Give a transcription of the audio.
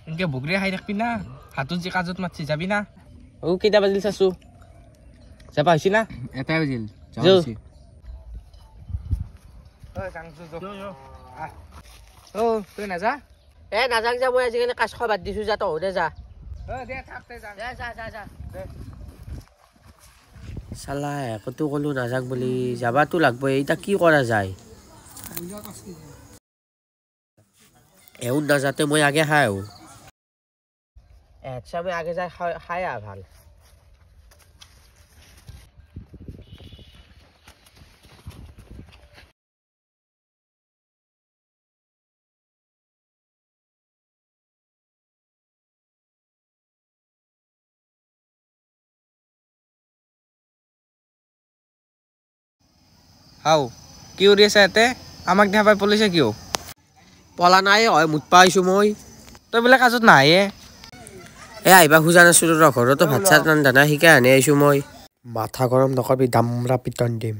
এনকে বগৰী খাই থাকবি না হাতত যে কাজত মাতছি যাবি না ও কেইটা বাজিল চাচু যাবা হৈছি না এটাই বাজিল ও তুই নাযা নাযাক যা মই আজিকালি কাজ খোৱা বাদ দিছো যা তহঁতে যা দে থাকতে যা যা চালা একোতো ক'লো নাযাক বুলি যাবাতো লাগবই এতিয়া কি কৰা যায় এওঁ নাযাতে মই আগে খাই আহোঁ মই আগে যাই খাই আহ ভাল হাও কি কৰি আছা ইয়াতে আমাক দেখা পাই পলিছে কিয় পলা নাই হয় মুতপা আহিছোঁ মই তই বোলে কাজত নাহে আহিবা খোজা নাছিলোঁ ৰ ঘৰতো ভাত চাত ৰান্ধা নাই শিকাই আনি আহিছোঁ মই মাথা গৰম নকবি দামৰা পিটন দিম